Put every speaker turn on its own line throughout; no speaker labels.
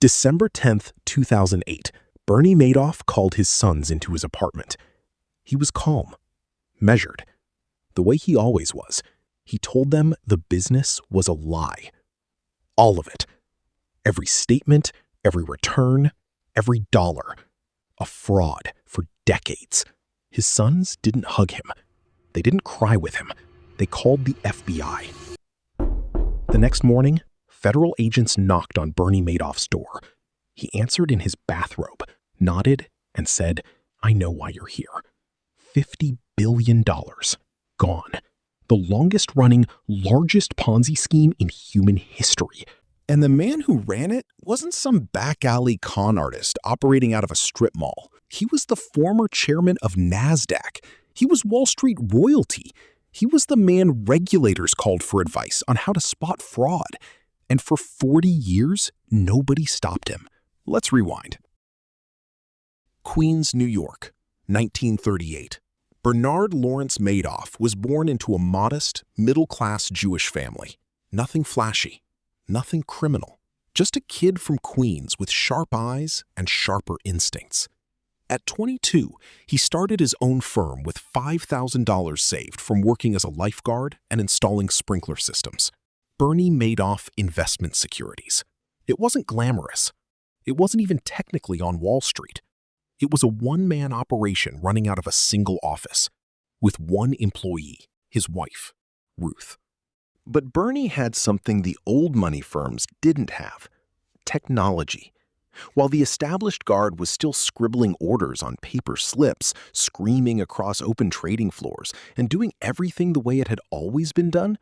December 10th, 2008, Bernie Madoff called his sons into his apartment. He was calm, measured, the way he always was. He told them the business was a lie. All of it. Every statement, every return, every dollar. A fraud for decades. His sons didn't hug him. They didn't cry with him. They called the FBI. The next morning, federal agents knocked on Bernie Madoff's door. He answered in his bathrobe, nodded, and said, "I know why you're here." $50 billion. Gone. The longest-running, largest Ponzi scheme in human history.
And the man who ran it wasn't some back-alley con artist operating out of a strip mall. He was the former chairman of NASDAQ. He was Wall Street royalty. He was the man regulators called for advice on how to spot fraud. And for 40 years, nobody stopped him. Let's rewind. Queens, New York, 1938. Bernard Lawrence Madoff was born into a modest, middle-class Jewish family. Nothing flashy, nothing criminal. Just a kid from Queens with sharp eyes and sharper instincts. At 22, he started his own firm with $5,000 saved from working as a lifeguard and installing sprinkler systems. Bernie Madoff Investment Securities. It wasn't glamorous. It wasn't even technically on Wall Street. It was a one-man operation running out of a single office, with one employee, his wife, Ruth. But Bernie had something the old money firms didn't have: technology. While the established guard was still scribbling orders on paper slips, screaming across open trading floors, and doing everything the way it had always been done,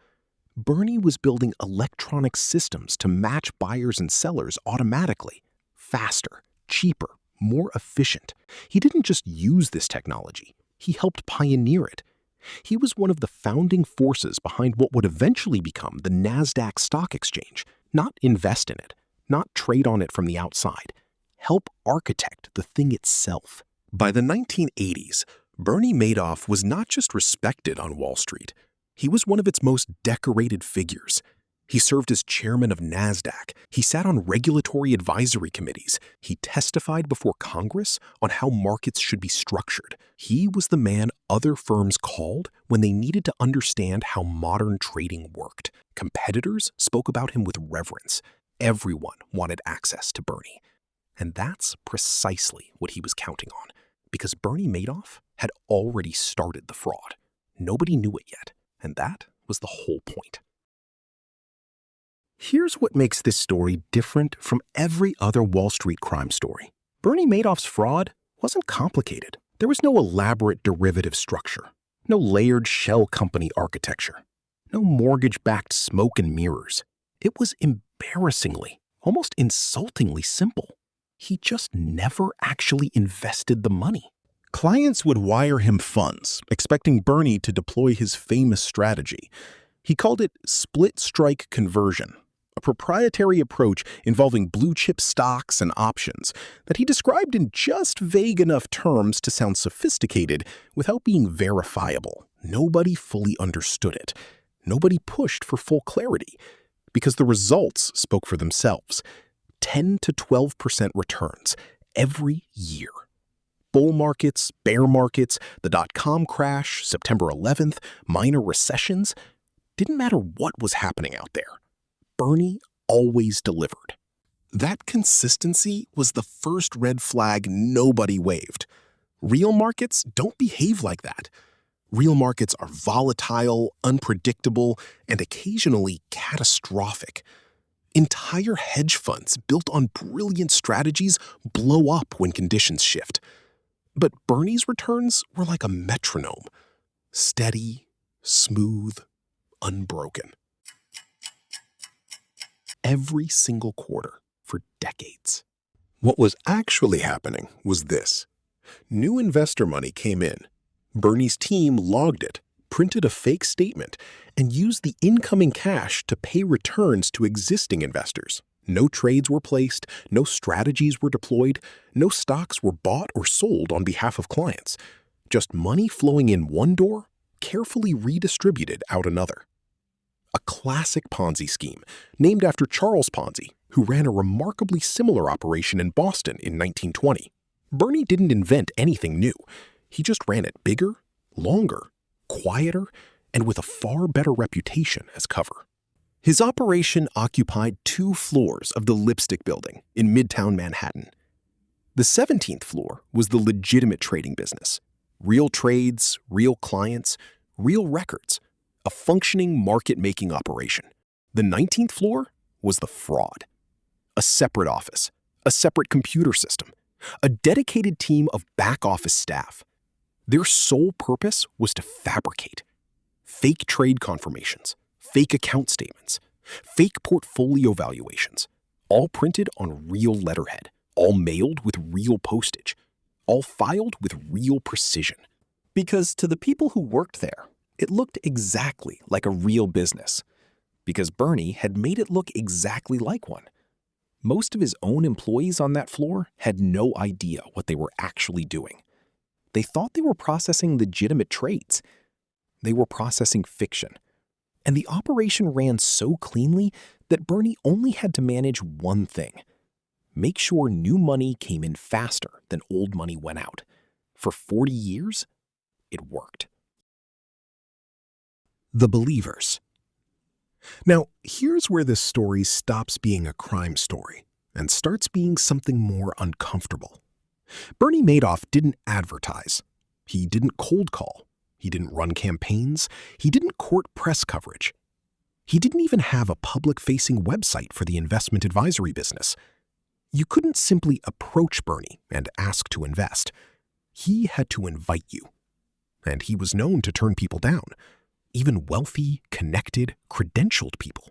Bernie was building electronic systems to match buyers and sellers automatically, faster, cheaper, more efficient. He didn't just use this technology, he helped pioneer it. He was one of the founding forces behind what would eventually become the NASDAQ stock exchange. Not invest in it, not trade on it from the outside. Help architect the thing itself. By the 1980s, Bernie Madoff was not just respected on Wall Street. He was one of its most decorated figures. He served as chairman of NASDAQ. He sat on regulatory advisory committees. He testified before Congress on how markets should be structured. He was the man other firms called when they needed to understand how modern trading worked. Competitors spoke about him with reverence. Everyone wanted access to Bernie. And that's precisely what he was counting on, because Bernie Madoff had already started the fraud. Nobody knew it yet, and that was the whole point. Here's what makes this story different from every other Wall Street crime story. Bernie Madoff's fraud wasn't complicated. There was no elaborate derivative structure, no layered shell company architecture, no mortgage-backed smoke and mirrors. It was embarrassingly, almost insultingly simple. He just never actually invested the money. Clients would wire him funds, expecting Bernie to deploy his famous strategy. He called it split strike conversion, a proprietary approach involving blue-chip stocks and options that he described in just vague enough terms to sound sophisticated without being verifiable. Nobody fully understood it. Nobody pushed for full clarity, because the results spoke for themselves. 10 to 12% returns every year. Bull markets, bear markets, the dot-com crash, September 11th, minor recessions. Didn't matter what was happening out there. Bernie always delivered. That consistency was the first red flag nobody waved. Real markets don't behave like that. Real markets are volatile, unpredictable, and occasionally catastrophic. Entire hedge funds built on brilliant strategies blow up when conditions shift. But Bernie's returns were like a metronome. Steady, smooth, unbroken. Every single quarter for decades. What was actually happening was this. New investor money came in. Bernie's team logged it, printed a fake statement, and used the incoming cash to pay returns to existing investors. No trades were placed, no strategies were deployed, no stocks were bought or sold on behalf of clients. Just money flowing in one door, carefully redistributed out another. A classic Ponzi scheme, named after Charles Ponzi, who ran a remarkably similar operation in Boston in 1920. Bernie didn't invent anything new. He just ran it bigger, longer, quieter, and with a far better reputation as cover. His operation occupied 2 floors of the Lipstick Building in Midtown Manhattan. The 17th floor was the legitimate trading business. Real trades, real clients, real records. A functioning market-making operation. The 19th floor was the fraud. A separate office, a separate computer system, a dedicated team of back-office staff. Their sole purpose was to fabricate. Fake trade confirmations, fake account statements, fake portfolio valuations, all printed on real letterhead, all mailed with real postage, all filed with real precision. Because to the people who worked there, it looked exactly like a real business. Because Bernie had made it look exactly like one. Most of his own employees on that floor had no idea what they were actually doing. They thought they were processing legitimate trades. They were processing fiction. And the operation ran so cleanly that Bernie only had to manage one thing: make sure new money came in faster than old money went out. For 40 years, it worked. The Believers. Now, here's where this story stops being a crime story and starts being something more uncomfortable. Bernie Madoff didn't advertise. He didn't cold call. He didn't run campaigns. He didn't court press coverage. He didn't even have a public-facing website for the investment advisory business. You couldn't simply approach Bernie and ask to invest. He had to invite you. And he was known to turn people down, even wealthy, connected, credentialed people.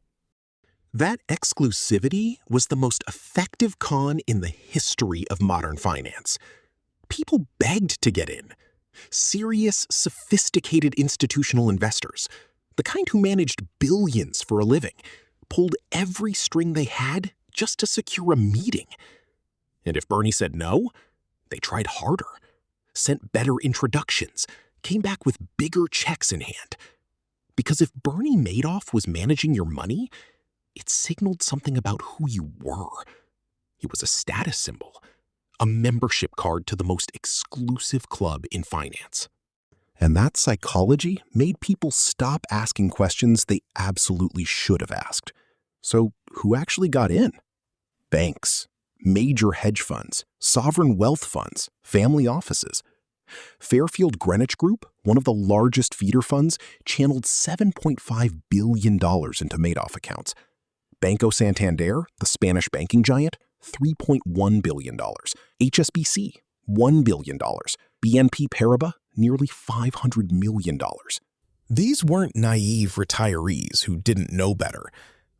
That exclusivity was the most effective con in the history of modern finance. People begged to get in. Serious, sophisticated institutional investors, the kind who managed billions for a living, pulled every string they had just to secure a meeting. And if Bernie said no, they tried harder, sent better introductions, came back with bigger checks in hand. Because if Bernie Madoff was managing your money, it signaled something about who you were. It was a status symbol, a membership card to the most exclusive club in finance. And that psychology made people stop asking questions they absolutely should have asked. So who actually got in? Banks, major hedge funds, sovereign wealth funds, family offices. Fairfield Greenwich Group, one of the largest feeder funds, channeled $7.5 billion into Madoff accounts. Banco Santander, the Spanish banking giant, $3.1 billion. HSBC, $1 billion. BNP Paribas, nearly $500 million. These weren't naive retirees who didn't know better.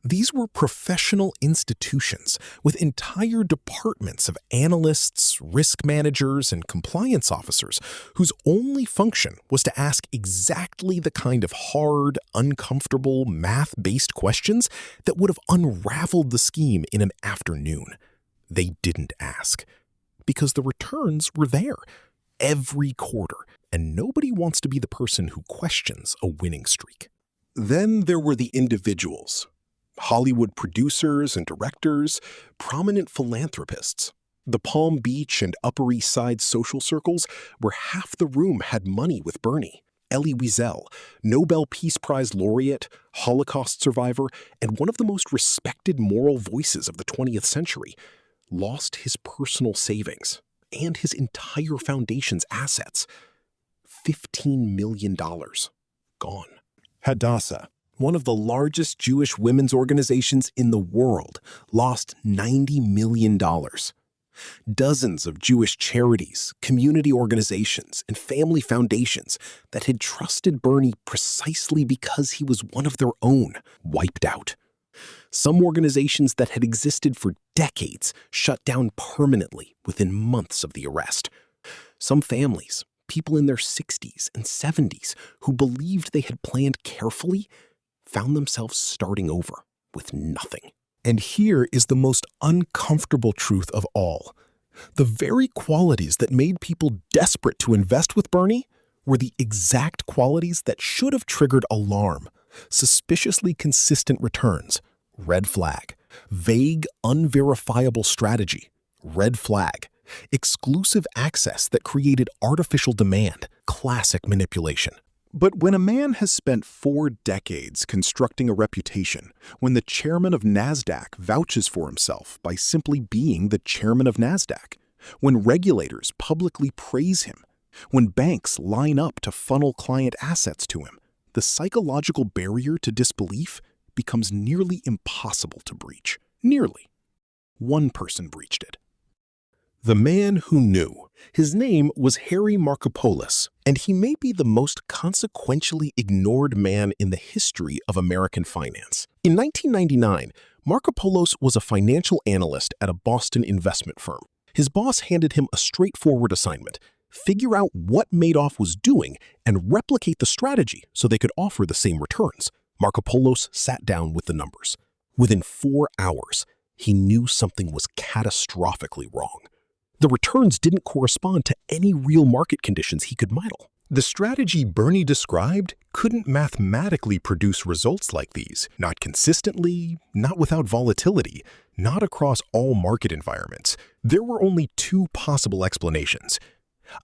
These were professional institutions with entire departments of analysts, risk managers, and compliance officers whose only function was to ask exactly the kind of hard, uncomfortable, math-based questions that would have unraveled the scheme in an afternoon. They didn't ask because the returns were there every quarter, and nobody wants to be the person who questions a winning streak. Then there were the individuals. Hollywood producers and directors, prominent philanthropists. The Palm Beach and Upper East Side social circles where half the room had money with Bernie. Elie Wiesel, Nobel Peace Prize laureate, Holocaust survivor, and one of the most respected moral voices of the 20th century, lost his personal savings and his entire foundation's assets. $15 million gone. Hadassah, one of the largest Jewish women's organizations in the world, lost $90 million. Dozens of Jewish charities, community organizations, and family foundations that had trusted Bernie precisely because he was one of their own, wiped out. Some organizations that had existed for decades shut down permanently within months of the arrest. Some families, people in their 60s and 70s who believed they had planned carefully, found themselves starting over with nothing. And here is the most uncomfortable truth of all. The very qualities that made people desperate to invest with Bernie were the exact qualities that should have triggered alarm, suspiciously consistent returns, Red flag. Vague, unverifiable strategy. Red flag. Exclusive access that created artificial demand. Classic manipulation.
But when a man has spent 4 decades constructing a reputation, when the chairman of NASDAQ vouches for himself by simply being the chairman of NASDAQ, when regulators publicly praise him, when banks line up to funnel client assets to him, the psychological barrier to disbelief becomes nearly impossible to breach. Nearly. One person breached it.
The man who knew. His name was Harry Markopolos, and he may be the most consequentially ignored man in the history of American finance. In 1999, Markopolos was a financial analyst at a Boston investment firm. His boss handed him a straightforward assignment: figure out what Madoff was doing and replicate the strategy so they could offer the same returns. Markopolos sat down with the numbers. Within 4 hours, he knew something was catastrophically wrong. The returns didn't correspond to any real market conditions he could model. The strategy Bernie described couldn't mathematically produce results like these, not consistently, not without volatility, not across all market environments. There were only 2 possible explanations.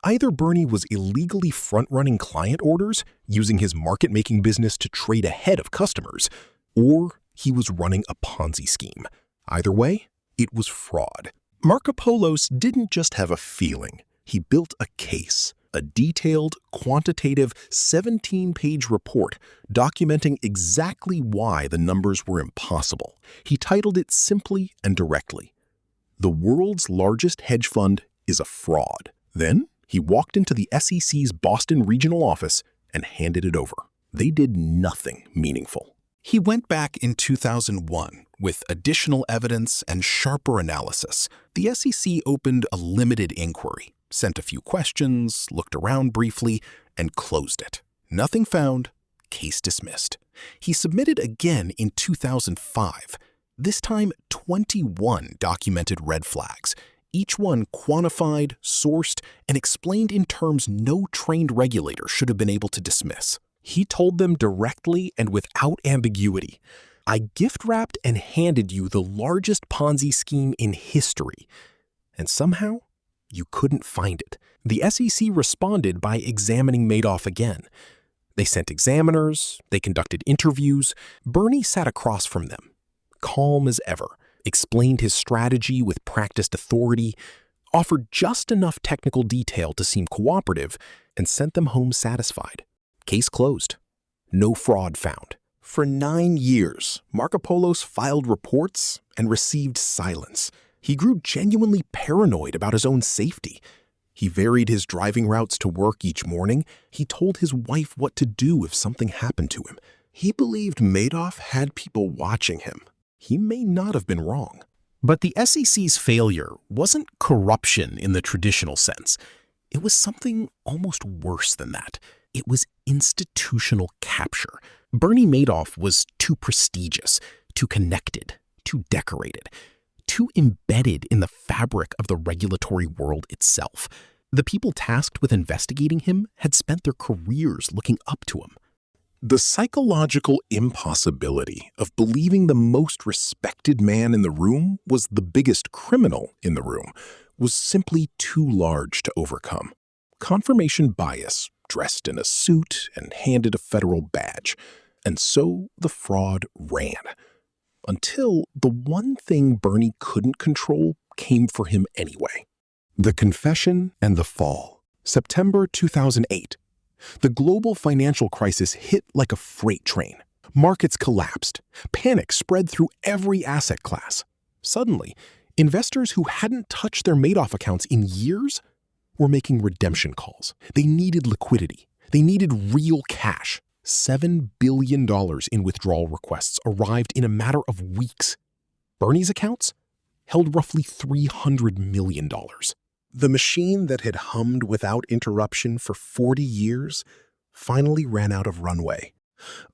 Either Bernie was illegally front-running client orders, using his market-making business to trade ahead of customers, or he was running a Ponzi scheme. Either way, it was fraud. Markopolos didn't just have a feeling. He built a case, a detailed, quantitative 17-page report documenting exactly why the numbers were impossible. He titled it simply and directly, "The World's Largest Hedge Fund is a Fraud." Then he walked into the SEC's Boston regional office and handed it over. They did nothing meaningful. He went back in 2001 with additional evidence and sharper analysis. The SEC opened a limited inquiry, sent a few questions, looked around briefly, and closed it. Nothing found, case dismissed. He submitted again in 2005. This time, 21 documented red flags, each one quantified, sourced, and explained in terms no trained regulator should have been able to dismiss. He told them directly and without ambiguity, "I gift-wrapped and handed you the largest Ponzi scheme in history." And somehow, you couldn't find it. The SEC responded by examining Madoff again. They sent examiners, they conducted interviews. Bernie sat across from them, calm as ever, explained his strategy with practiced authority, offered just enough technical detail to seem cooperative, and sent them home satisfied. Case closed. No fraud found. For 9 years, Markopolos filed reports and received silence. He grew genuinely paranoid about his own safety. He varied his driving routes to work each morning. He told his wife what to do if something happened to him. He believed Madoff had people watching him. He may not have been wrong. But the SEC's failure wasn't corruption in the traditional sense. It was something almost worse than that. It was institutional capture. Bernie Madoff was too prestigious, too connected, too decorated, too embedded in the fabric of the regulatory world itself. The people tasked with investigating him had spent their careers looking up to him. The psychological impossibility of believing the most respected man in the room was the biggest criminal in the room was simply too large to overcome. Confirmation bias, dressed in a suit and handed a federal badge. And so the fraud ran. Until the one thing Bernie couldn't control came for him anyway. The confession and the fall. September 2008. The global financial crisis hit like a freight train. Markets collapsed. Panic spread through every asset class. Suddenly, investors who hadn't touched their Madoff accounts in years were making redemption calls. They needed liquidity. They needed real cash. $7 billion in withdrawal requests arrived in a matter of weeks. Bernie's accounts held roughly $300 million. The machine that had hummed without interruption for 40 years finally ran out of runway.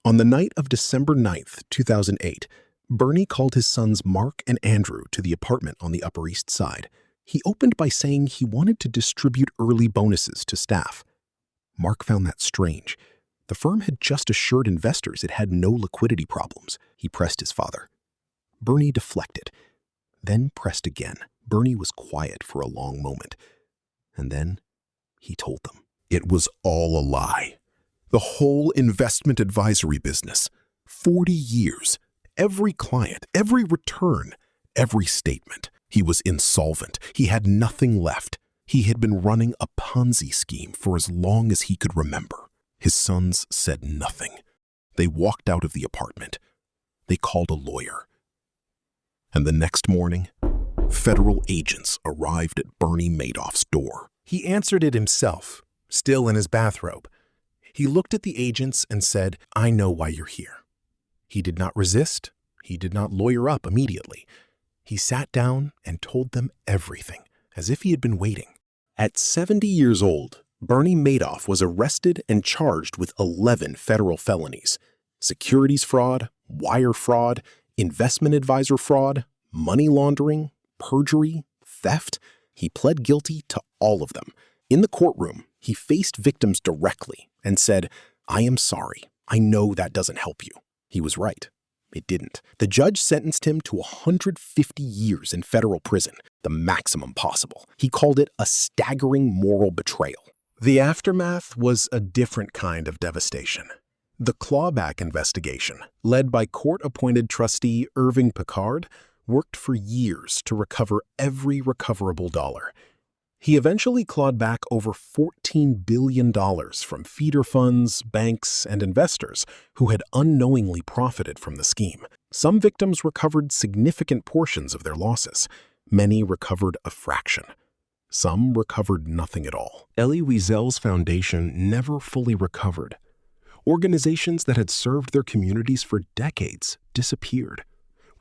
On the night of December 9th, 2008, Bernie called his sons Mark and Andrew to the apartment on the Upper East Side. He opened by saying he wanted to distribute early bonuses to staff. Mark found that strange. The firm had just assured investors it had no liquidity problems. He pressed his father. Bernie deflected, then pressed again. Bernie was quiet for a long moment, and then he told them. It was all a lie. The whole investment advisory business, 40 years, every client, every return, every statement. He was insolvent. He had nothing left. He had been running a Ponzi scheme for as long as he could remember. His sons said nothing. They walked out of the apartment. They called a lawyer. And the next morning, federal agents arrived at Bernie Madoff's door. He answered it himself, still in his bathrobe. He looked at the agents and said, "I know why you're here." He did not resist. He did not lawyer up immediately. He sat down and told them everything, as if he had been waiting. At 70 years old, Bernie Madoff was arrested and charged with 11 federal felonies: securities fraud, wire fraud, investment advisor fraud, money laundering, perjury, theft. He pled guilty to all of them. In the courtroom, he faced victims directly and said, "I am sorry. I know that doesn't help you." He was right. It didn't. The judge sentenced him to 150 years in federal prison, the maximum possible. He called it a staggering moral betrayal. The aftermath was a different kind of devastation. The clawback investigation, led by court-appointed trustee Irving Picard, worked for years to recover every recoverable dollar. He eventually clawed back over $14 billion from feeder funds, banks, and investors who had unknowingly profited from the scheme. Some victims recovered significant portions of their losses. Many recovered a fraction. Some recovered nothing at all. Elie Wiesel's foundation never fully recovered. Organizations that had served their communities for decades disappeared.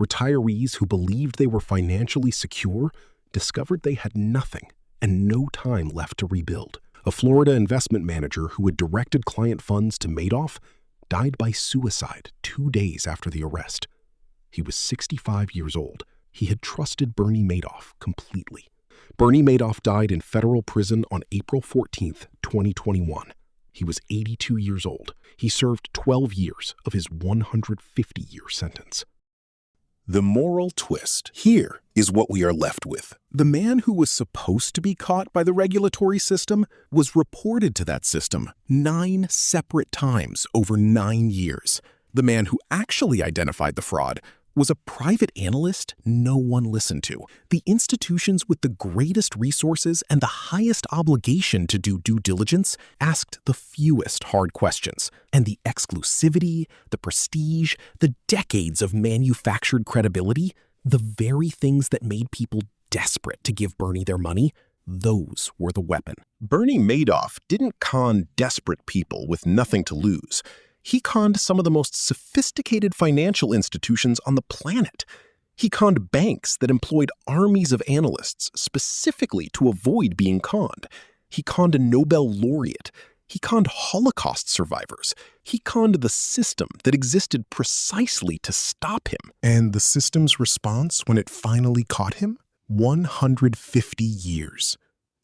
Retirees who believed they were financially secure discovered they had nothing and no time left to rebuild. A Florida investment manager who had directed client funds to Madoff died by suicide 2 days after the arrest. He was 65 years old. He had trusted Bernie Madoff completely. Bernie Madoff died in federal prison on April 14, 2021. He was 82 years old. He served 12 years of his 150-year sentence. The moral twist here is what we are left with. The man who was supposed to be caught by the regulatory system was reported to that system 9 separate times over 9 years. The man who actually identified the fraud was a private analyst no one listened to. The institutions with the greatest resources and the highest obligation to do due diligence asked the fewest hard questions. And the exclusivity, the prestige, the decades of manufactured credibility, the very things that made people desperate to give Bernie their money, those were the weapon. Bernie Madoff didn't con desperate people with nothing to lose. He conned some of the most sophisticated financial institutions on the planet. He conned banks that employed armies of analysts specifically to avoid being conned. He conned a Nobel laureate. He conned Holocaust survivors. He conned the system that existed precisely to stop him. And the system's response when it finally caught him? 150 years.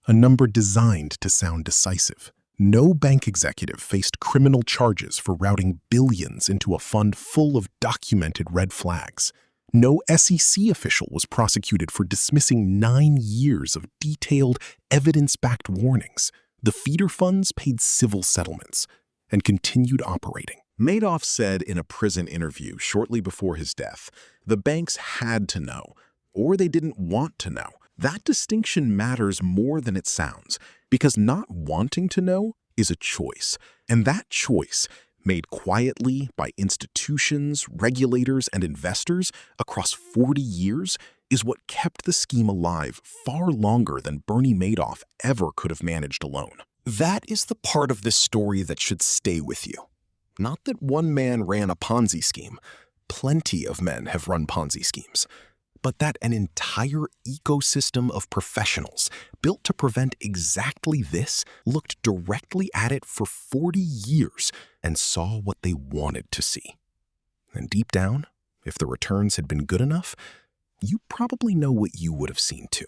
A number designed to sound decisive. No bank executive faced criminal charges for routing billions into a fund full of documented red flags. No SEC official was prosecuted for dismissing 9 years of detailed, evidence-backed warnings. The feeder funds paid civil settlements and continued operating. Madoff said in a prison interview shortly before his death, the banks had to know, or they didn't want to know. That distinction matters more than it sounds, because not wanting to know is a choice, and that choice, made quietly by institutions, regulators, and investors across 40 years, is what kept the scheme alive far longer than Bernie Madoff ever could have managed alone. That is the part of this story that should stay with you. Not that one man ran a Ponzi scheme. Plenty of men have run Ponzi schemes. But that an entire ecosystem of professionals built to prevent exactly this looked directly at it for 40 years and saw what they wanted to see. And deep down, if the returns had been good enough, you probably know what you would have seen too.